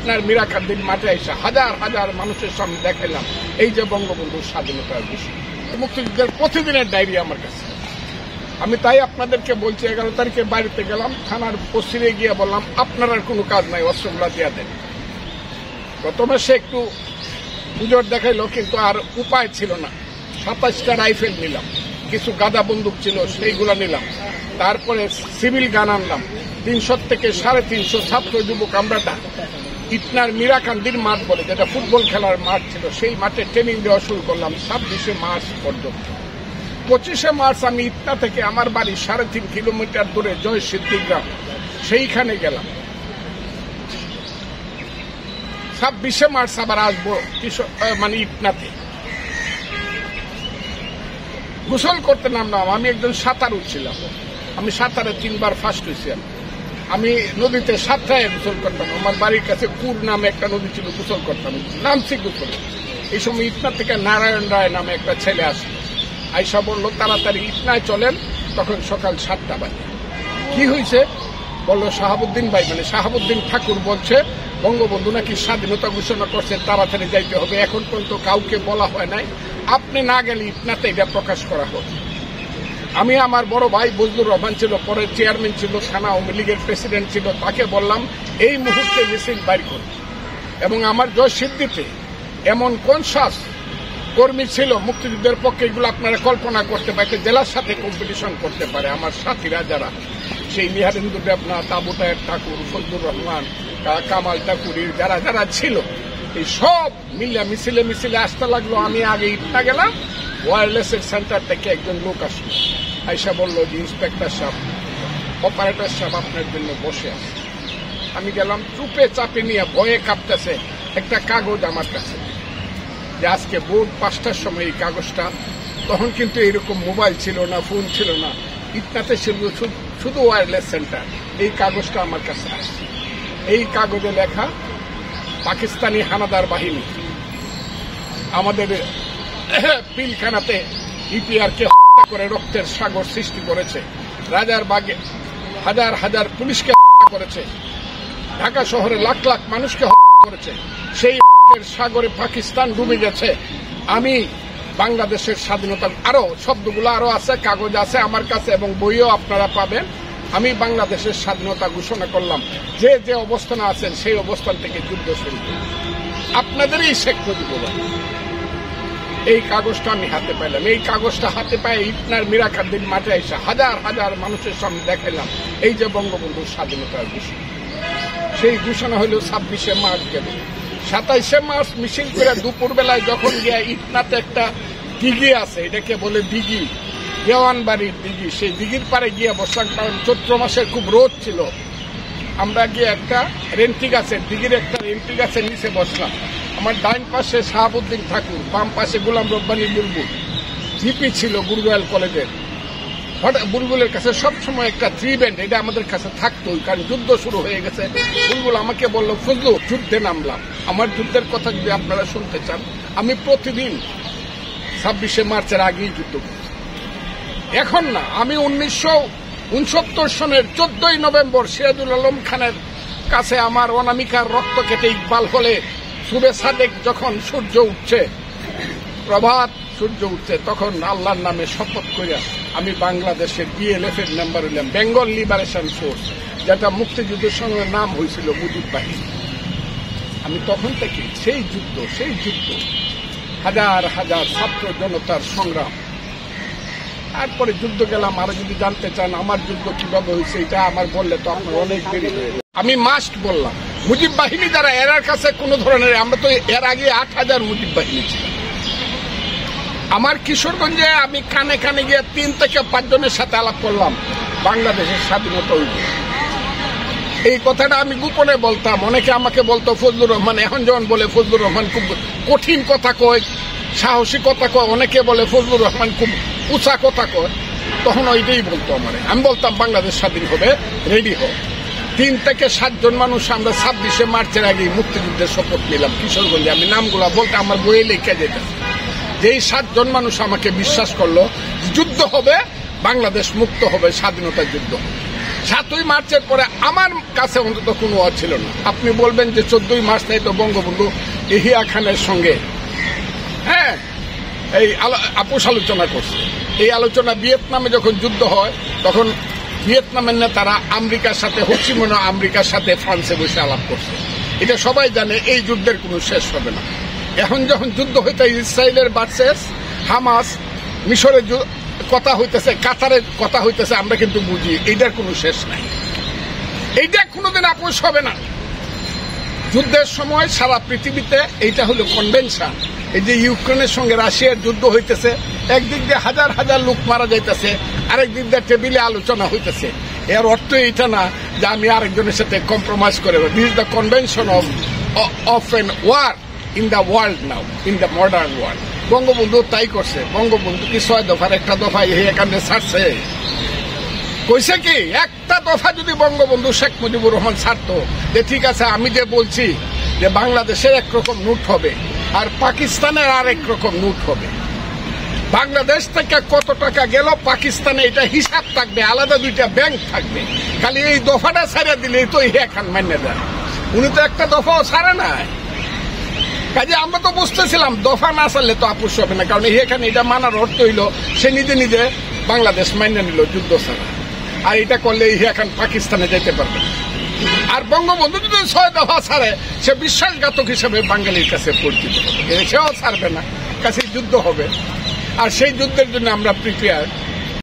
ইটনার মীরাকান্দির মাঠে এসে হাজার হাজার মানুষের সামনে দেখাইলাম এই যে বঙ্গবন্ধুর স্বাধীনতার বিষয়। মুক্তিযুদ্ধের প্রতিদিনের ডায়েরি আমার কাছে। আমি তাই আপনাদেরকে বলছি, 11 তারিখে বাড়িতে গেলাম, থানার পশ্চিমে গিয়ে বললাম আপনার আর কোনো কাজ নাই, অস্ত্রগুলা দিয়ে দেন। প্রথমে সে একটু পুজোর দেখাইলো, কিন্তু আর উপায় ছিল না। 27টা রাইফেল নিলাম, কিছু গাদা বন্দুক ছিল সেইগুলা নিলাম, তারপরে সিভিল গান আনলাম। 300 থেকে 350 ছাত্র যুবক আমরা ইটনার মীরাকান্দির মাঠ বলে, যেটা ফুটবল খেলার মাঠ ছিল, সেই মাঠে ট্রেনিং দেওয়া শুরু করলাম 26শে মার্চ পর্যন্ত। 25শে মার্চ আমি ইটনা থেকে আমার বাড়ি 3.5 কিলোমিটার দূরে জয় সিদ্ধি গ্রাম, সেইখানে গেলাম। 26শে মার্চ আবার আসবো মানে ইটনাতে। গোসল করতে নামলাম। আমি একজন সাঁতারু ছিলাম, আমি সাঁতারে 3 বার ফার্স্ট হয়েছি। আমি নদীতে সাঁতরায় গোসল করতাম। আমার বাড়ির কাছে পুর নামে একটা নদী ছিল, গোসল করতাম, নামছি গোসল। এই সময় ইটনা থেকে নারায়ণ রায় নামে একটা ছেলে আসলো, আইসা বললো তাড়াতাড়ি ইটনায় চলেন। তখন সকাল 7টা বাজে। কি হয়েছে বললো, শাহাবুদ্দিন ভাই মানে শাহাবুদ্দিন ঠাকুর বলছে বঙ্গবন্ধু নাকি স্বাধীনতা ঘোষণা করছে, তাড়াতাড়ি যাইতে হবে। এখন পর্যন্ত কাউকে বলা হয় নাই, আপনি না গেলে ইটনাতে এটা প্রকাশ করা হবে। আমি আমার বড় ভাই বজলুর রহমান ছিল, পরে চেয়ারম্যান ছিল, থানা আওয়ামী লীগের প্রেসিডেন্ট ছিল, তাকে বললাম এই মুহূর্তে মিছিল বাইর করুন। এবং আমার জয় সিদ্ধিতে এমন কনসাস কর্মী ছিল মুক্তিযুদ্ধের পক্ষে, এগুলো আপনারা কল্পনা করতে পারে, জেলার সাথে কম্পিটিশন করতে পারে। আমার সাথীরা যারা, সেই নিহারেন্দু দেবনাথ, আবু তাহের ঠাকুর, ফজলুর রহমান, কামাল ঠাকুরের যারা যারা ছিল, এই সব মিলে মিছিলে মিছিলে আসতে লাগলো। আমি আগে ইটনা গেলাম, ওয়্যারলেসের সেন্টার থেকে একজন লোক আসলো, আইসা বললো যে ইন্সপেক্টর সাহেব, অপারেটর সাহেব আপনার জন্য বসে আছে। আমি গেলাম, চুপে চাপে নিয়ে ভয়ে কাঁপতেছে একটা কাগজ আমার কাছে, যে আজকে ভোর 5টার সময় এই কাগজটা। তখন কিন্তু এরকম মোবাইল ছিল না, ফোন ছিল না, ইটনাতে ছিল শুধু ওয়্যারলেস সেন্টার। এই কাগজটা আমার কাছে আসছে। এই কাগজে লেখা, পাকিস্তানি হানাদার বাহিনী আমাদের পিলখানাতে ইপিআরকে হত্যা করে রক্তের সাগর সৃষ্টি করেছে, রাজারবাগে হাজার হাজার পুলিশকে হত্যা করেছে, ঢাকা শহরে লাখ লাখ মানুষকে হত্যা করেছে। সেই সাগরে পাকিস্তান ডুবে গেছে। আমি বাংলাদেশের স্বাধীনতা, আরো শব্দগুলো আরো আছে, কাগজ আছে আমার কাছে এবং বইও আপনারা পাবেন। আমি বাংলাদেশের স্বাধীনতা ঘোষণা করলাম, যে যে অবস্থানে আছেন সেই অবস্থান থেকে যুদ্ধ শুরু করুন। আপনাদেরই শেখ মুজিবুর রহমান। এই কাগজটা আমি হাতে পাইলাম। এই কাগজটা হাতে পাই ইটনার মীরাকান্দির মাঠে এসে হাজার হাজার মানুষের সামনে দেখাইলাম এই যে বঙ্গবন্ধুর স্বাধীনতার ঘোষণা। সেই ঘোষণা হল 26শে মার্চ গেল। 27শে মার্চ মিছিল করে দুপুর বেলায় যখন গিয়ে ইটনাতে একটা দিঘি আছে, এটাকে বলে দিঘি, দেওয়ানবাড়ির দিঘি, সেই দিঘির পারে গিয়ে বসলাম, কারণ চৈত্র মাসের খুব রোদ ছিল। আমরা গিয়ে একটা রেন্টি গাছের, দিঘির একটা রেন্টি গাছের নিচে বসলাম। আমার ডাইন পাশে শাহাবুদ্দিন ঠাকুর, বাম পাশে গোলাম রব্বানী বুলবুল, জিপি ছিল গুরুদয়াল কলেজের। বুলবুলের কাছে সবসময় একটা 3 ব্যান্ড, এটা আমাদের কাছে থাকতোই, কারণ যুদ্ধ শুরু হয়ে গেছে। বুলবুল আমাকে বললো, ফজলু যুদ্ধে নামলাম। আমার যুদ্ধের কথা যদি আপনারা শুনতে চান, আমি প্রতিদিন 26শে মার্চের আগেই যুদ্ধ করছি। এখন না, আমি 1969 সনের 14ই নভেম্বর সিরাজুল আলম খানের কাছে আমার অনামিকার রক্ত কেটে ইকবাল হলে সুবে সাদেক যখন সূর্য উঠছে, প্রভাত সূর্য উঠছে, তখন আল্লাহর নামে শপথ করিয়া আমি বাংলাদেশের BLF এর মেম্বার হইলাম, বেঙ্গল লিবারেশন ফোর্স, যেটা মুক্তিযুদ্ধের সঙ্গে নাম হয়েছিল মুজিব বাহিনী। আমি তখন থেকে সেই যুদ্ধ হাজার হাজার ছাত্র জনতার সংগ্রাম। তারপরে যুদ্ধ গেলাম। আরো যদি জানতে চান আমার যুদ্ধ কিভাবে হয়েছে, এটা আমার বললে তো আপনার অনেক দেরি হয়ে যাবে। আমি মাস্ট বললাম, মুজিব বাহিনী যারা, এরার কাছে কোন ধরনের, আমরা তো এর আগে 8000 মুজিব বাহিনী ছিল। আমার কিশোরগঞ্জে আমি কানে কানে গিয়ে 3 থেকে 5 জনের সাথে আলাপ করলাম, বাংলাদেশের স্বাধীনতা হইল। এই কথাটা আমি গোপনে বলতাম। অনেকে আমাকে বলতো ফজলুর রহমান, এখন যখন বলে ফজলুর রহমান খুব কঠিন কথা কয়, সাহসী কথা কয়, অনেকে বলে ফজলুর রহমান খুব উঁচা কথা কয়, তখন ওইটাই বলতো আমারে। আমি বলতাম বাংলাদেশ স্বাধীন হবে, রেডি হোক। 3 থেকে 7 জন মানুষ আমরা 26শে মার্চের আগে মুক্তিযুদ্ধের শপথ নিলাম কিশোরগঞ্জে। আমি নামগুলা বলতে আমার বইয়ে লিখে যেতাম। যেই 7 জন মানুষ আমাকে বিশ্বাস করলো যুদ্ধ হবে, বাংলাদেশ মুক্ত হবে, স্বাধীনতার যুদ্ধ। 7ই মার্চের পরে আমার কাছে অন্তত কোনো ছিল না। আপনি বলবেন যে 14ই মার্চ তাই তো বঙ্গবন্ধু ইয়াহিয়া খানের সঙ্গে এই আপোষ আলোচনা করছে। এই আলোচনা ভিয়েতনামে যখন যুদ্ধ হয় তখন ভিয়েতনামের নেতারা আমেরিকার সাথে হচিমিনো আমেরিকার সাথে ফ্রান্সে বসে আলাপ করছে। এটা সবাই জানে এই যুদ্ধের কোনো শেষ হবে না। এখন যখন যুদ্ধ হইতে ইসরায়েলের ভার্সেস হামাস, মিশরের কথা হইতেছে, কাতারের কথা হইতেছে, আমরা কিন্তু বুঝি এইটার কোনো শেষ নাই। এইটা কোনোদিন আপোষ হবে না। যুদ্ধের সময় সারা পৃথিবীতে এইটা হলো কনভেনশন। এই যে ইউক্রেনের সঙ্গে রাশিয়ার যুদ্ধ হইতেছে, একদিক দিয়ে হাজার হাজার লোক মারা যাইতেছে, আরেক দিক দিয়ে টেবিলে আলোচনা হইতেছে। এর অর্থ এটা না যে আমি আরেকজনের সাথে কম্প্রোমাইজ করে। This is the convention of an war in the world now, in the modern world. Bangabandhu তাই করছে। বঙ্গবন্ধু কি 6 দফার একটা দফা এখানে ছাড়ছে? কইছে কি একটা দফা যদি বঙ্গবন্ধু শেখ মুজিবুর রহমান ছাড়তো যে ঠিক আছে আমি যে বলছি যে বাংলাদেশের একরকম নোট হবে আর পাকিস্তানের আর একরকম নোট হবে, বাংলাদেশ থেকে কত টাকা গেল পাকিস্তানে এটা হিসাব থাকবে, আলাদা দুইটা ব্যাংক থাকবে। খালি এই দফাটা ছাড়া দিলেই তো এখন মান্য দেয়। উনি তো একটা দফাও ছাড়ে নাই। কাজে আমরা তো বুঝতেছিলাম দফা না ছাড়লে তো আপোষ হবে না, কারণ এখানে এটা মানার অর্থ হইল সে নিজে নিজে বাংলাদেশ মান্য নিল যুদ্ধ ছাড়া। আর এটা করলে এখন পাকিস্তানে যেতে পারবে। আর বঙ্গবন্ধু যদি 6 দফা ছাড়ে সে বিশ্বাসঘাতক হিসেবে বাঙালির কাছে পরিচিত হবে, সেও ছাড়বে না, কাছে যুদ্ধ হবে। আর সেই যুদ্ধের জন্য আমরা প্রিপেয়ার।